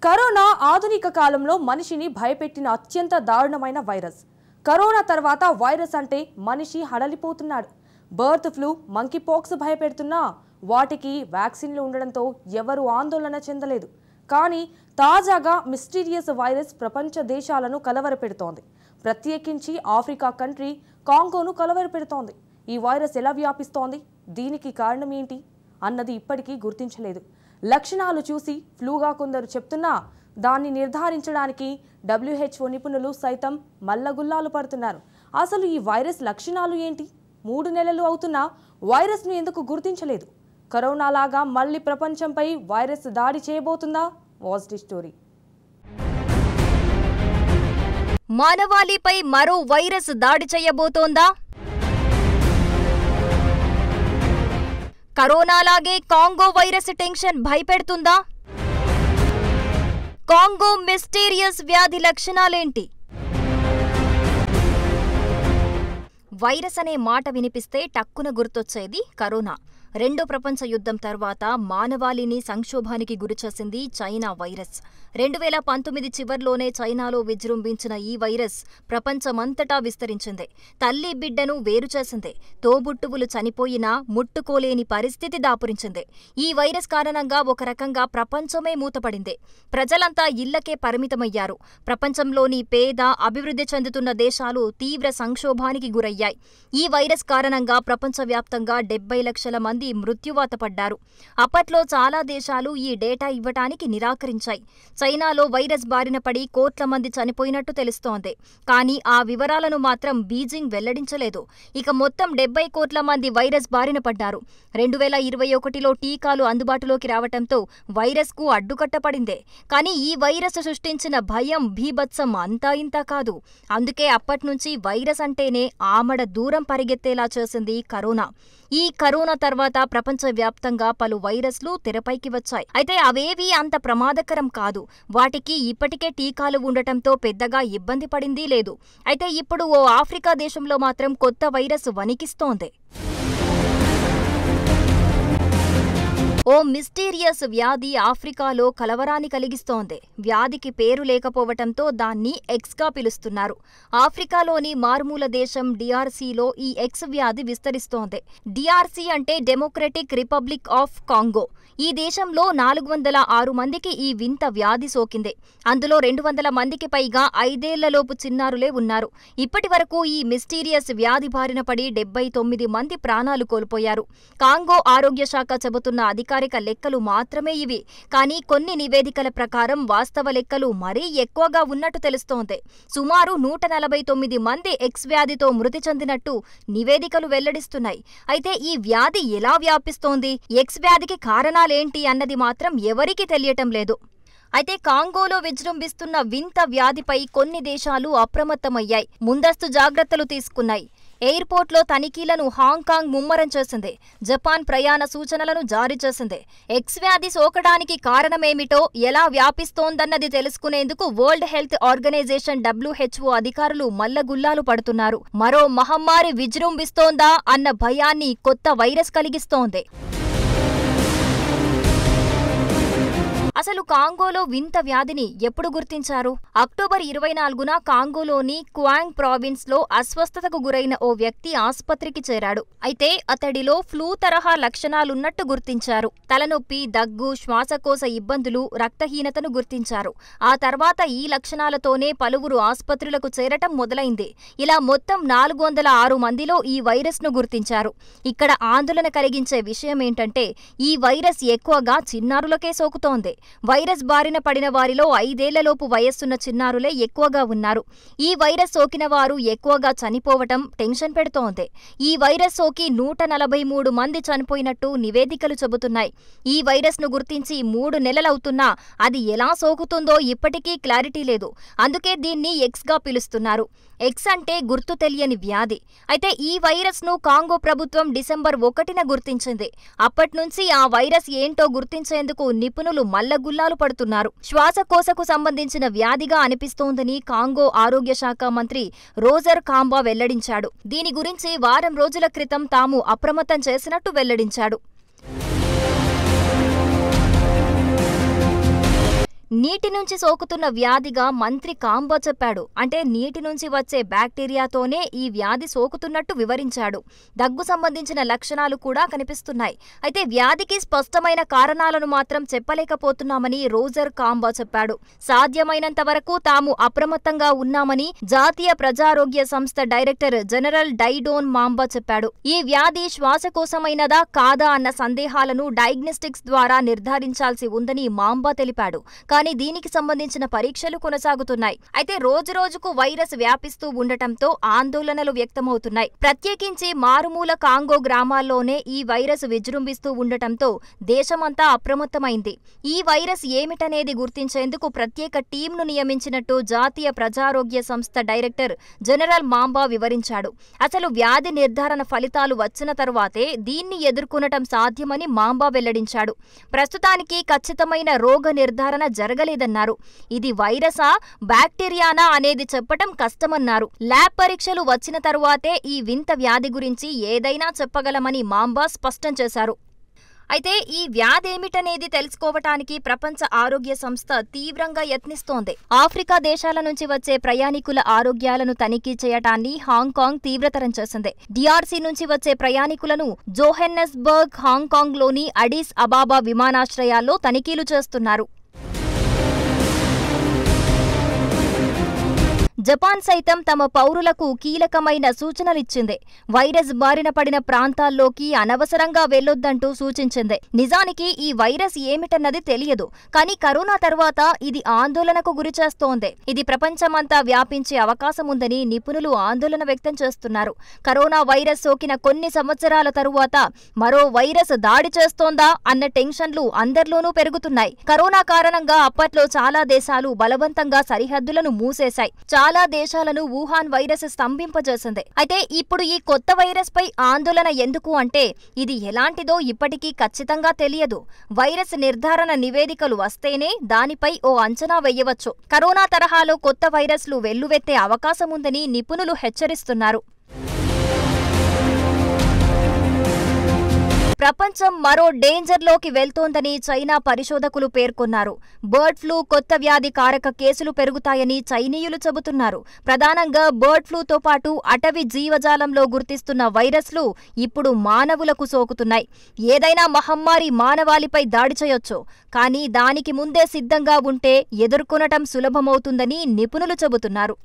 Corona ఆధునిక కాలంలో మనిషిని భయపెట్టిన అత్యంత దారుణమైన వైరస్. కరోనా తర్వాత వైరస్ అంటే మనిషి హడలిపోతున్నాడు. బర్త్ ఫ్లూ, మంకీ పాక్స్ భయపెడుతున్నా వాటికి వ్యాక్సిన్లు ఉండడంతో ఎవరు ఆందోళన చెందలేదు. కానీ తాజాగా మిస్టీరియస్ వైరస్ ప్రపంచ దేశాలను కలవరపెడుతోంది. ప్రత్యేకించి ఆఫ్రికా కంట్రీ కాంగోను కలవరపెడుతోంది. ఈ వైరస్ ఎలా వ్యాపిస్తోంది, దీనికి కారణం ఏంటి అన్నది ఇప్పటికీ గుర్తించలేదు. లక్షణాలు చూసి ఫ్లూగా కొందరు చెప్తున్నా దాన్ని నిర్ధారించడానికి WHO నిపుణులు సైతం మల్లగుల్లాలు పడుతున్నారు. అసలు ఈ వైరస్ లక్షణాలు ఏంటి? 3 నెలలు అవుతున్నా వైరస్ను ఎందుకు గుర్తించలేదు? కరోనా లాగా మళ్ళీ ప్రపంచంపై వైరస్ దాడి చేయబోతుందా? Watch the story. మానవాళిపై మరో వైరస్ దాడి చేయబోతోందా? కరోనాలాగే కాంగో వైరస్ టెన్షన్ భయపెడుతుందా? కాంగో మిస్టీరియస్ వ్యాధి లక్షణాలేంటి? వైరస్ అనే మాట వినిపిస్తే టక్కున గుర్తొచ్చేది కరోనా. రెండో ప్రపంచ యుద్ధం తర్వాత మానవాళిని సంక్షోభానికి గురిచేసింది చైనా వైరస్. 2019 చివర్లోనే చైనాలో విజృంభించిన ఈ వైరస్ ప్రపంచమంతటా విస్తరించింది. తల్లి బిడ్డను వేరు చేసింది. తోబుట్టువులు చనిపోయినా ముట్టుకోలేని పరిస్థితి దాపురించింది. ఈ వైరస్ కారణంగా ఒక రకంగా ప్రపంచమే మూతపడింది. ప్రజలంతా ఇళ్లకే పరిమితమయ్యారు. ప్రపంచంలోని పేద, అభివృద్ధి చెందుతున్న దేశాలు తీవ్ర సంక్షోభానికి గురయ్యాయి. ఈ వైరస్ కారణంగా ప్రపంచవ్యాప్తంగా 70 లక్షల మంది మృత్యువాత పడ్డారు. అప్పట్లో చాలా దేశాలు ఈ డేటా ఇవ్వటానికి నిరాకరించాయి. చైనాలో వైరస్ బారిన పడి కోట్ల మంది చనిపోయినట్టు తెలుస్తోంది. కానీ ఆ వివరాలను మాత్రం బీజింగ్ వెల్లడించలేదు. ఇక మొత్తం 70 కోట్ల మంది వైరస్ బారిన పడ్డారు. 2021లో టీకాలు అందుబాటులోకి రావటంతో వైరస్కు అడ్డుకట్టపడిందే. కానీ ఈ వైరస్ సృష్టించిన భయం, భీభత్సం అంతా ఇంతా కాదు. అందుకే అప్పట్నుంచి వైరస్ అంటేనే ఆమడ దూరం పరిగెత్తేలా చేసింది కరోనా. ఈ కరోనా తర్వాత ప్రపంచవ్యాప్తంగా పలు వైరస్లు తెరపైకి వచ్చాయి. అయితే అవేవీ అంత ప్రమాదకరం కాదు. వాటికి ఇప్పటికే టీకాలు ఉండటంతో పెద్దగా ఇబ్బంది పడింది లేదు. అయితే ఇప్పుడు ఓ ఆఫ్రికా దేశంలో మాత్రం కొత్త వైరస్ వణికిస్తోంది. ఓ మిస్టీరియస్ వ్యాధి ఆఫ్రికాలో కలవరాన్ని కలిగిస్తోంది. వ్యాధికి పేరు లేకపోవటంతో దాన్ని ఎక్స్గా పిలుస్తున్నారు. ఆఫ్రికాలోని మారుమూల దేశం DRCలో ఈ ఎక్స్ వ్యాధి విస్తరిస్తోంది. DRC అంటే డెమోక్రటిక్ రిపబ్లిక్ ఆఫ్ కాంగో. ఈ దేశంలో 406 మందికి ఈ వింత వ్యాధి సోకింది. అందులో 200 మందికి పైగా 5 ఏళ్లలోపు చిన్నారులే ఉన్నారు. ఇప్పటి వరకు ఈ మిస్టీరియస్ వ్యాధి బారిన పడి 79 మంది ప్రాణాలు కోల్పోయారు. కాంగో ఆరోగ్య శాఖ చెబుతున్న అధికారిక లెక్కలు మాత్రమే ఇవి. కానీ కొన్ని నివేదికల ప్రకారం వాస్తవ లెక్కలు మరీ ఎక్కువగా ఉన్నట్టు తెలుస్తోంది. సుమారు 149 మంది ఎక్స్ వ్యాధితో మృతి చెందినట్టు నివేదికలు వెల్లడిస్తున్నాయి. అయితే ఈ వ్యాధి ఎలా వ్యాపిస్తోంది, ఎక్స్ వ్యాధికి కారణాలేంటి అన్నది మాత్రం ఎవరికీ తెలియటం లేదు. అయితే కాంగోలో విజృంభిస్తున్న వింత వ్యాధిపై కొన్ని దేశాలు అప్రమత్తమయ్యాయి, ముందస్తు జాగ్రత్తలు తీసుకున్నాయి. ఎయిర్పోర్ట్లో తనిఖీలను హాంకాంగ్ ముమ్మరం చేసింది. జపాన్ ప్రయాణ సూచనలను జారీ చేసింది. ఎక్స్ వ్యాధి సోకడానికి కారణమేమిటో, ఎలా వ్యాపిస్తోందన్నది తెలుసుకునేందుకు వరల్డ్ హెల్త్ ఆర్గనైజేషన్ WHO అధికారులు మల్లగుల్లాలు పడుతున్నారు. మరో మహమ్మారి విజృంభిస్తోందా అన్న భయాన్ని కొత్త వైరస్ కలిగిస్తోంది. అసలు కాంగోలో వింత వ్యాధిని ఎప్పుడు గుర్తించారు? అక్టోబర్ 24న కాంగోలోని క్వాంగ్ ప్రావిన్స్ లో అస్వస్థతకు గురైన ఓ వ్యక్తి ఆస్పత్రికి చేరాడు. అయితే అతడిలో ఫ్లూ తరహా లక్షణాలున్నట్టు గుర్తించారు. తలనొప్పి, దగ్గు, శ్వాసకోశ ఇబ్బందులు, రక్తహీనతను గుర్తించారు. ఆ తర్వాత ఈ లక్షణాలతోనే పలువురు ఆస్పత్రులకు చేరటం మొదలైంది. ఇలా మొత్తం 406 మందిలో ఈ వైరస్ ను గుర్తించారు. ఇక్కడ ఆందోళన కలిగించే విషయమేంటంటే ఈ వైరస్ ఎక్కువగా చిన్నారులకే సోకుతోంది. వైరస్ బారిన పడిన వారిలో 5 ఏళ్లలోపు వయస్సున్న చిన్నారులే ఎక్కువగా ఉన్నారు. ఈ వైరస్ సోకిన వారు ఎక్కువగా చనిపోవటం టెన్షన్ పెడుతోంది. ఈ వైరస్ సోకి 143 మంది చనిపోయినట్టు నివేదికలు చెబుతున్నాయి. ఈ వైరస్ ను గుర్తించి 3 నెలలవుతున్నా అది ఎలా సోకుతుందో ఇప్పటికీ క్లారిటీ లేదు. అందుకే దీన్ని ఎక్స్గా పిలుస్తున్నారు. ఎక్స్ అంటే గుర్తు తెలియని వ్యాధి. అయితే ఈ వైరస్ ను కాంగో ప్రభుత్వం డిసెంబర్ 1న గుర్తించింది. అప్పట్నుంచి ఆ వైరస్ ఏంటో గుర్తించేందుకు నిపుణులు మల్లగుల్లాలు పడుతున్నారు. శ్వాసకోశకు సంబంధించిన వ్యాధిగా అనిపిస్తోందని కాంగో ఆరోగ్య శాఖ మంత్రి రోజర్ కాంబా వెల్లడించాడు. దీని గురించి వారం రోజుల క్రితం తాము అప్రమత్తం చేసినట్టు వెల్లడించాడు. నీటి నుంచి సోకుతున్న వ్యాధిగా మంత్రి కాంబో చెప్పాడు. అంటే నీటి నుంచి వచ్చే బ్యాక్టీరియాతోనే ఈ వ్యాధి సోకుతున్నట్టు వివరించాడు. దగ్గు సంబంధించిన లక్షణాలు కూడా కనిపిస్తున్నాయి. అయితే వ్యాధికి స్పష్టమైన కారణాలను మాత్రం చెప్పలేకపోతున్నామని రోజర్ కాంబో చెప్పాడు. సాధ్యమైనంత వరకు తాము అప్రమత్తంగా ఉన్నామని జాతీయ ప్రజారోగ్య సంస్థ డైరెక్టర్ జనరల్ డైడోన్ మాంబా చెప్పాడు. ఈ వ్యాధి శ్వాసకోశమైనదా కాదా అన్న సందేహాలను డయాగ్నోస్టిక్స్ ద్వారా నిర్ధారించాల్సి ఉందని మాంబా తెలిపాడు. కానీ దీనికి సంబంధించిన పరీక్షలు కొనసాగుతున్నాయి. అయితే రోజురోజుకు వైరస్ వ్యాపిస్తూ ఉండటంతో ఆందోళనలు వ్యక్తమవుతున్నాయి. ప్రత్యేకించి మారుమూల కాంగో గ్రామాల్లోనే ఈ వైరస్ విజృంభిస్తూ ఉండటంతో దేశమంతా అప్రమత్తమైంది. ఈ వైరస్ ఏమిటనేది గుర్తించేందుకు ప్రత్యేక టీంను నియమించినట్టు జాతీయ ప్రజారోగ్య సంస్థ డైరెక్టర్ జనరల్ మాంబా వివరించాడు. అసలు వ్యాధి నిర్ధారణ ఫలితాలు వచ్చిన తరువాతే దీన్ని ఎదుర్కొనటం సాధ్యమని మాంబా వెల్లడించాడు. ప్రస్తుతానికి ఖచ్చితమైన రోగ నిర్ధారణ జరగలేదన్నారు. ఇది వైరసా బ్యాక్టీరియానా అనేది చెప్పటం కష్టమన్నారు. ల్యాబ్ పరీక్షలు వచ్చిన తరువాతే ఈ వింత వ్యాధి గురించి ఏదైనా చెప్పగలమని మాంబా స్పష్టం చేశారు. అయితే ఈ వ్యాధేమిటనేది తెలుసుకోవటానికి ప్రపంచ ఆరోగ్య సంస్థ తీవ్రంగా యత్నిస్తోంది. ఆఫ్రికా దేశాల నుంచి వచ్చే ప్రయాణికుల ఆరోగ్యాలను తనిఖీ చేయటాన్ని హాంకాంగ్ తీవ్రతరం చేసింది. డిఆర్సీ నుంచి వచ్చే ప్రయాణికులను జోహెన్నెస్బర్గ్, హాంకాంగ్లోని అడిస్ అబాబా విమానాశ్రయాల్లో తనిఖీలు చేస్తున్నారు. జపాన్ సైతం తమ పౌరులకు కీలకమైన సూచనలిచ్చింది. వైరస్ బారిన పడిన ప్రాంతాల్లోకి అనవసరంగా వెళ్లొద్దంటూ సూచించింది. నిజానికి ఈ వైరస్ ఏమిటన్నది తెలియదు. కానీ కరోనా తర్వాత ఇది ఆందోళనకు గురిచేస్తోంది. ఇది ప్రపంచమంతా వ్యాపించే అవకాశముందని నిపుణులు ఆందోళన వ్యక్తం చేస్తున్నారు. కరోనా వైరస్ సోకిన కొన్ని సంవత్సరాల తరువాత మరో వైరస్ దాడి చేస్తోందా అన్న టెన్షన్లు అందరిలోనూ పెరుగుతున్నాయి. కరోనా కారణంగా అప్పట్లో చాలా దేశాలు బలవంతంగా సరిహద్దులను మూసేశాయి. చాలా దేశాలను వుహాన్ వైరస్ స్తంభింపజేసింది. అయితే ఇప్పుడు ఈ కొత్త వైరస్ పై ఆందోళన ఎందుకు అంటే ఇది ఎలాంటిదో ఇప్పటికీ ఖచ్చితంగా తెలియదు. వైరస్ నిర్ధారణ నివేదికలు వస్తేనే దానిపై ఓ అంచనా వేయవచ్చు. కరోనా తరహాలో కొత్త వైరస్లు వెల్లువెత్తే అవకాశముందని నిపుణులు హెచ్చరిస్తున్నారు. ప్రపంచం మరో డేంజర్లోకి వెళ్తోందని చైనా పరిశోధకులు పేర్కొన్నారు. బర్డ్ ఫ్లూ కొత్త వ్యాధి కారక కేసులు పెరుగుతాయని చైనీయులు చెబుతున్నారు. ప్రధానంగా బర్డ్ ఫ్లూతో పాటు అటవీ జీవజాలంలో గుర్తిస్తున్న వైరస్లు ఇప్పుడు మానవులకు సోకుతున్నాయి. ఏదైనా మహమ్మారి మానవాళిపై దాడి చేయొచ్చు. కానీ దానికి ముందే సిద్ధంగా ఉంటే ఎదుర్కొనటం సులభమవుతుందని నిపుణులు చెబుతున్నారు.